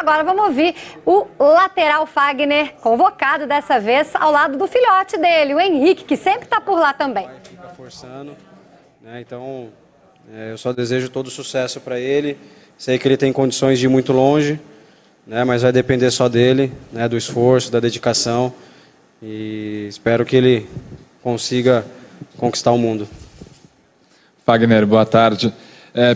agora vamos ouvir o lateral Fagner, convocado dessa vez ao lado do filhote dele, o Henrique, que sempre está por lá também. Fica forçando, né? Então eu só desejo todo sucesso para ele. Sei que ele tem condições de ir muito longe, né? Mas vai depender só dele, né? Do esforço, da dedicação, e espero que ele consiga conquistar o mundo. Fagner, boa tarde.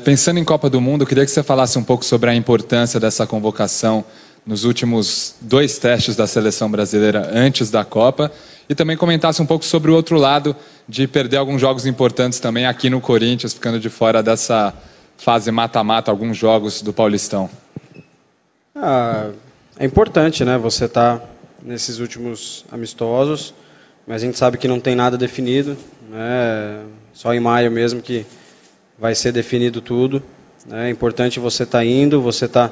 Pensando em Copa do Mundo, eu queria que você falasse um pouco sobre a importância dessa convocação nos últimos 2 testes da seleção brasileira antes da Copa e também comentasse um pouco sobre o outro lado de perder alguns jogos importantes também aqui no Corinthians, ficando de fora dessa fase mata-mata, alguns jogos do Paulistão. É importante, né? Você tá nesses últimos amistosos, mas a gente sabe que não tem nada definido, né? Só em maio mesmo que vai ser definido tudo. É importante você estar indo, você estar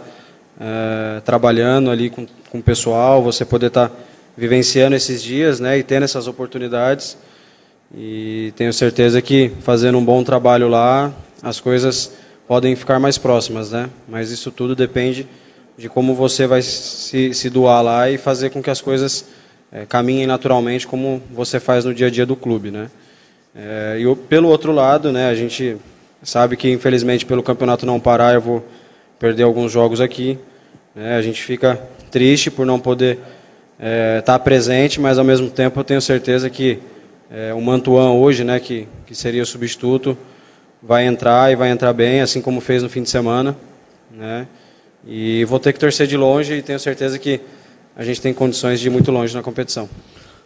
trabalhando ali com o pessoal, você poder estar vivenciando esses dias, né, e tendo essas oportunidades. E tenho certeza que fazendo um bom trabalho lá, as coisas podem ficar mais próximas, né? Mas isso tudo depende de como você vai se doar lá e fazer com que as coisas caminhem naturalmente como você faz no dia a dia do clube, né? E pelo outro lado, né, a gente sabe que infelizmente pelo campeonato não parar eu vou perder alguns jogos aqui, né? A gente fica triste por não poder estar presente, mas ao mesmo tempo eu tenho certeza que o Mantuan hoje, né, que seria o substituto, vai entrar e vai entrar bem, assim como fez no fim de semana, né? E vou ter que torcer de longe e tenho certeza que a gente tem condições de ir muito longe na competição.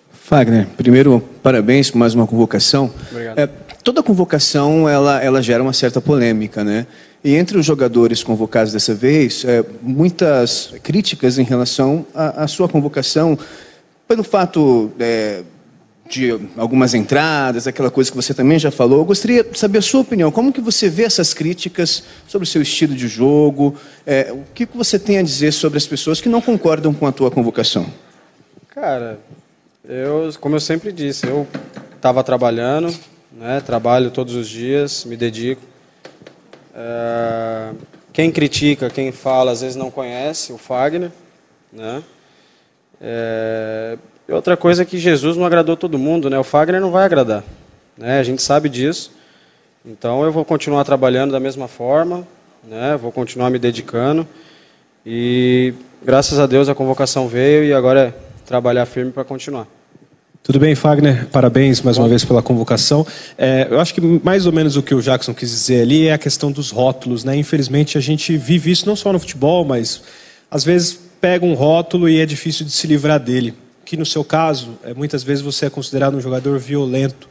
Fagner, primeiro, parabéns por mais uma convocação. Obrigado. Toda convocação, ela gera uma certa polêmica, né? E entre os jogadores convocados dessa vez, muitas críticas em relação à sua convocação, pelo fato de algumas entradas, aquela coisa que você também já falou. Eu gostaria de saber a sua opinião. Como que você vê essas críticas sobre o seu estilo de jogo? O que você tem a dizer sobre as pessoas que não concordam com a tua convocação? Cara, como eu sempre disse, eu estava trabalhando, né, trabalho todos os dias, me dedico. Quem critica, quem fala, às vezes não conhece o Fagner, né? E outra coisa é que Jesus não agradou todo mundo, né? O Fagner não vai agradar, né? A gente sabe disso. Então eu vou continuar trabalhando da mesma forma, né? Vou continuar me dedicando e graças a Deus a convocação veio e agora é trabalhar firme para continuar. Tudo bem, Fagner? Parabéns mais uma vez pela convocação. Eu acho que mais ou menos o que o Jackson quis dizer ali é a questão dos rótulos, né? Infelizmente a gente vive isso não só no futebol, mas às vezes pega um rótulo e é difícil de se livrar dele. Que no seu caso, muitas vezes você é considerado um jogador violento.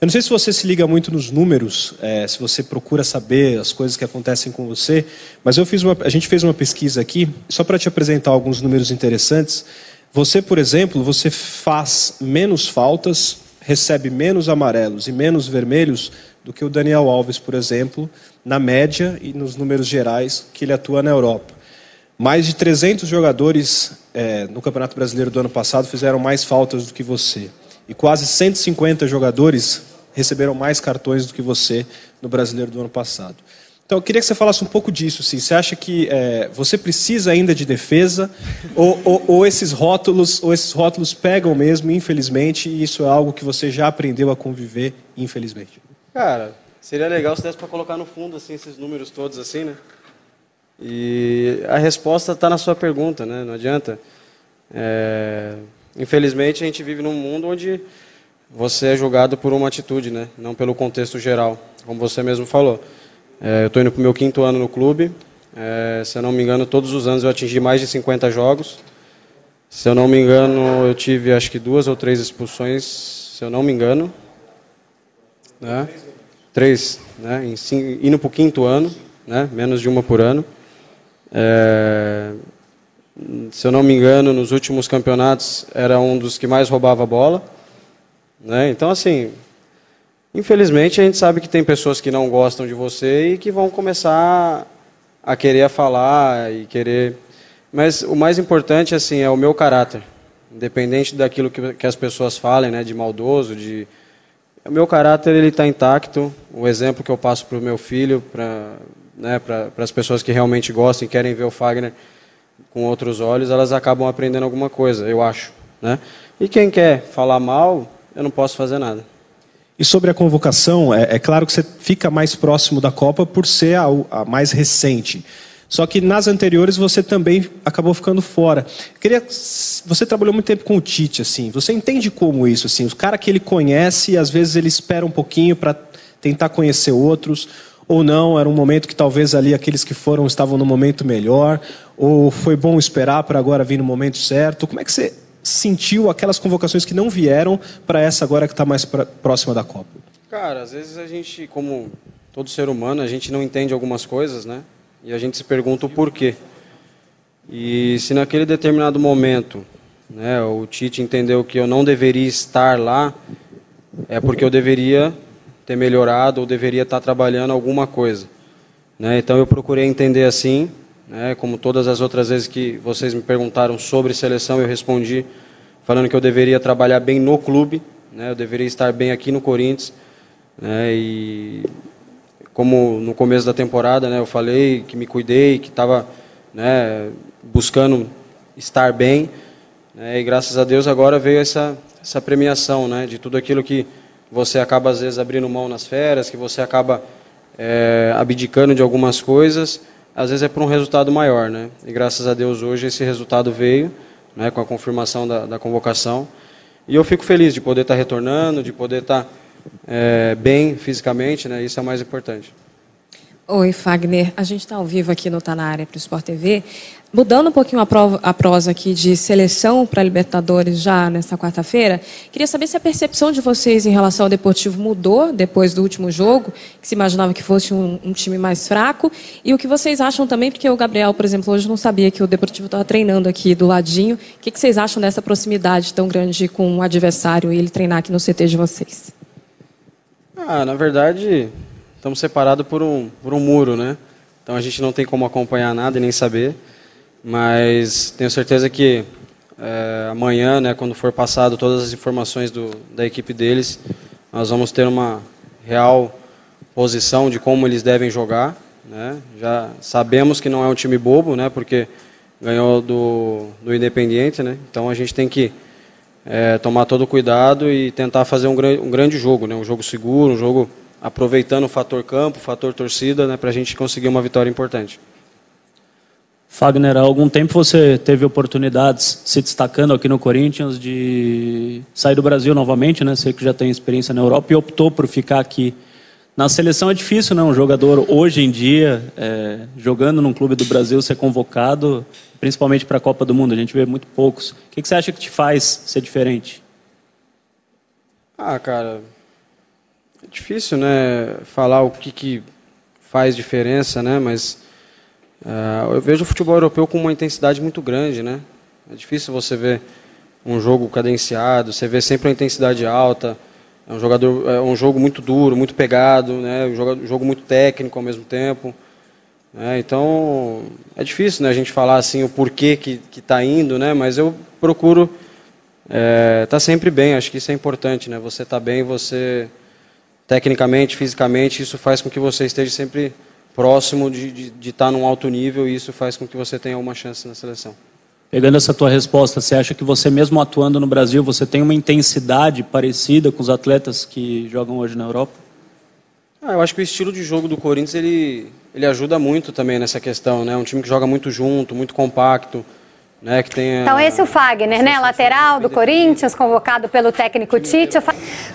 Eu não sei se você se liga muito nos números, se você procura saber as coisas que acontecem com você, mas a gente fez uma pesquisa aqui, só para te apresentar alguns números interessantes. Você, por exemplo, você faz menos faltas, recebe menos amarelos e menos vermelhos do que o Daniel Alves, por exemplo, na média e nos números gerais que ele atua na Europa. Mais de 300 jogadores no Campeonato Brasileiro do ano passado fizeram mais faltas do que você. E quase 150 jogadores receberam mais cartões do que você no Brasileiro do ano passado. Então, eu queria que você falasse um pouco disso. Sim. Você acha que você precisa ainda de defesa ou esses rótulos pegam mesmo, infelizmente, e isso é algo que você já aprendeu a conviver, infelizmente? Cara, seria legal se desse para colocar no fundo assim, esses números todos assim, né? E a resposta está na sua pergunta, né? Não adianta. Infelizmente, a gente vive num mundo onde você é julgado por uma atitude, né? Não pelo contexto geral, como você mesmo falou. Eu estou indo para o meu 5º ano no clube. Se eu não me engano, todos os anos eu atingi mais de 50 jogos. Se eu não me engano, eu tive acho que 2 ou 3 expulsões, se eu não me engano. Né? 3, né? Indo para o 5º ano, né? Menos de uma por ano. Se eu não me engano, nos últimos campeonatos era um dos que mais roubava a bola, né? Então, assim, infelizmente a gente sabe que tem pessoas que não gostam de você e que vão começar a querer falar e querer... Mas o mais importante, assim, é o meu caráter. Independente daquilo que as pessoas falem, né, de maldoso, o meu caráter ele está intacto. O exemplo que eu passo para o meu filho, para as pessoas que realmente gostam e querem ver o Fagner com outros olhos, elas acabam aprendendo alguma coisa, eu acho, né? E quem quer falar mal, eu não posso fazer nada. E sobre a convocação, é claro que você fica mais próximo da Copa por ser a mais recente. Só que nas anteriores você também acabou ficando fora. Você trabalhou muito tempo com o Tite, assim. Você entende como isso, assim? O cara que ele conhece, às vezes ele espera um pouquinho para tentar conhecer outros, ou não, era um momento que talvez ali aqueles que foram estavam no momento melhor, ou foi bom esperar para agora vir no momento certo. Como é que você sentiu aquelas convocações que não vieram para essa agora que está mais próxima da Copa? Cara, às vezes a gente, como todo ser humano, a gente não entende algumas coisas, né? E a gente se pergunta o porquê. E se naquele determinado momento, né, o Tite entendeu que eu não deveria estar lá, é porque eu deveria ter melhorado ou deveria estar trabalhando alguma coisa, né? Então eu procurei entender assim, né, como todas as outras vezes que vocês me perguntaram sobre seleção, eu respondi falando que eu deveria trabalhar bem no clube, né, eu deveria estar bem aqui no Corinthians, né, e como no começo da temporada, né, eu falei que me cuidei, que estava, né, buscando estar bem, né, e graças a Deus agora veio essa premiação, né, de tudo aquilo que você acaba às vezes abrindo mão nas férias, que você acaba abdicando de algumas coisas, às vezes é por um resultado maior, né, e graças a Deus hoje esse resultado veio, né, com a confirmação da convocação, e eu fico feliz de poder estar retornando, de poder estar bem fisicamente, né? Isso é o mais importante. Oi, Fagner. A gente está ao vivo aqui no Tá Na Área para o Sport TV. Mudando um pouquinho a prosa aqui de seleção para Libertadores já nesta quarta-feira, queria saber se a percepção de vocês em relação ao Deportivo mudou depois do último jogo, que se imaginava que fosse um time mais fraco, e o que vocês acham também, porque o Gabriel, por exemplo, hoje não sabia que o Deportivo estava treinando aqui do ladinho. O que vocês acham dessa proximidade tão grande com o adversário e ele treinar aqui no CT de vocês? Na verdade, estamos separados por um muro, né? Então a gente não tem como acompanhar nada e nem saber, mas tenho certeza que amanhã, né, quando for passado todas as informações da equipe deles, nós vamos ter uma real posição de como eles devem jogar, né? Já sabemos que não é um time bobo, né, porque ganhou do Independiente, né? Então a gente tem que tomar todo o cuidado e tentar fazer um grande jogo, né? Um jogo seguro, um jogo aproveitando o fator campo, o fator torcida, né? Para a gente conseguir uma vitória importante. Fagner, há algum tempo você teve oportunidades se destacando aqui no Corinthians de sair do Brasil novamente, né? Sei que já tem experiência na Europa e optou por ficar aqui. Na seleção é difícil, né? Um jogador hoje em dia, jogando num clube do Brasil, ser convocado, principalmente para a Copa do Mundo. A gente vê muito poucos. O que você acha que te faz ser diferente? Cara, é difícil, né? Falar o que faz diferença, né? Mas eu vejo o futebol europeu com uma intensidade muito grande, né? É difícil você ver um jogo cadenciado, você vê sempre uma intensidade alta. É um jogo muito duro, muito pegado, né? Um jogo muito técnico ao mesmo tempo. Então, é difícil, né, a gente falar assim o porquê que está indo, né? Mas eu procuro estar sempre bem, acho que isso é importante, né? Você está bem, você tecnicamente, fisicamente, isso faz com que você esteja sempre próximo de estar num alto nível e isso faz com que você tenha uma chance na seleção. Pegando essa tua resposta, você acha que você mesmo atuando no Brasil, você tem uma intensidade parecida com os atletas que jogam hoje na Europa? Eu acho que o estilo de jogo do Corinthians, ele ajuda muito também nessa questão, né? Um time que joga muito junto, muito compacto, né? Que tem então esse é o Fagner, né? Lateral do Corinthians, convocado pelo técnico Tite.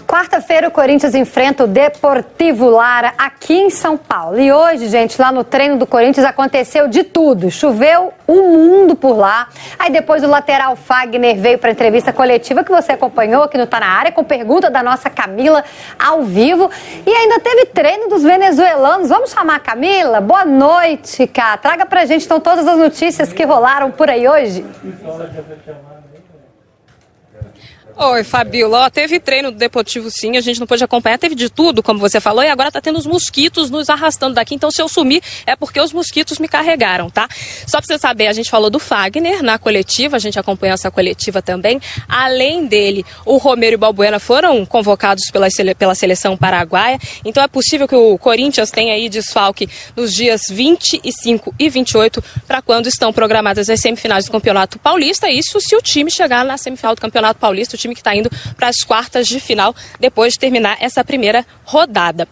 Quarta-feira o Corinthians enfrenta o Deportivo Lara aqui em São Paulo. E hoje, gente, lá no treino do Corinthians aconteceu de tudo. Choveu um mundo por lá. Aí depois o lateral Fagner veio para a entrevista coletiva que você acompanhou aqui no Tá Na Área, com pergunta da nossa Camila ao vivo. E ainda teve treino dos venezuelanos. Vamos chamar a Camila? Boa noite, Cá. Traga pra gente então todas as notícias que rolaram por aí hoje. Oi, Fabíola. Teve treino do Deportivo, sim, a gente não pôde acompanhar, teve de tudo, como você falou, e agora tá tendo os mosquitos nos arrastando daqui, então se eu sumir é porque os mosquitos me carregaram, tá? Só pra você saber, a gente falou do Fagner na coletiva, a gente acompanhou essa coletiva também. Além dele, o Romero e o Balbuena foram convocados pela seleção paraguaia, então é possível que o Corinthians tenha aí desfalque nos dias 25 e 28, para quando estão programadas as semifinais do Campeonato Paulista, isso se o time chegar na semifinal do Campeonato Paulista, o time que está indo para as quartas de final depois de terminar essa primeira rodada.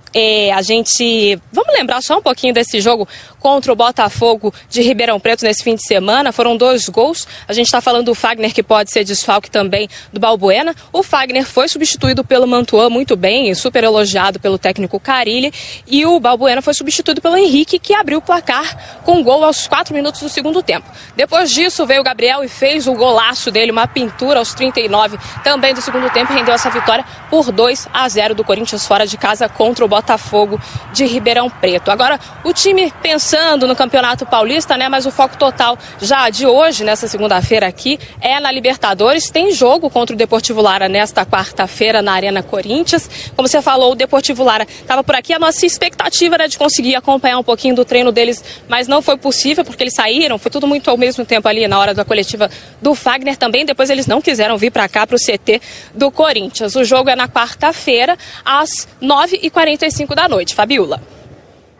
Vamos lembrar só um pouquinho desse jogo contra o Botafogo de Ribeirão Preto nesse fim de semana. Foram 2 gols. A gente está falando do Fagner, que pode ser desfalque também do Balbuena. O Fagner foi substituído pelo Mantuan muito bem, super elogiado pelo técnico Carille. E o Balbuena foi substituído pelo Henrique, que abriu o placar com gol aos 4 minutos do segundo tempo. Depois disso veio o Gabriel e fez o golaço dele, uma pintura aos 39 também do segundo tempo, rendeu essa vitória por 2-0 do Corinthians fora de casa contra o Botafogo de Ribeirão Preto. Agora, o time pensando no Campeonato Paulista, né, mas o foco total já de hoje, nessa segunda-feira aqui, é na Libertadores. Tem jogo contra o Deportivo Lara nesta quarta-feira na Arena Corinthians. Como você falou, o Deportivo Lara estava por aqui. A nossa expectativa era de conseguir acompanhar um pouquinho do treino deles, mas não foi possível porque eles saíram. Foi tudo muito ao mesmo tempo ali na hora da coletiva do Fagner também. Depois eles não quiseram vir para cá, para o CT do Corinthians. O jogo é na quarta-feira, às 9h45 da noite. Fabíola.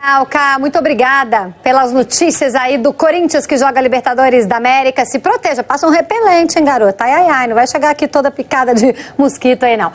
Alca, muito obrigada pelas notícias aí do Corinthians que joga Libertadores da América. Se proteja, passa um repelente, hein, garota? Ai, ai, ai, não vai chegar aqui toda picada de mosquito aí, não.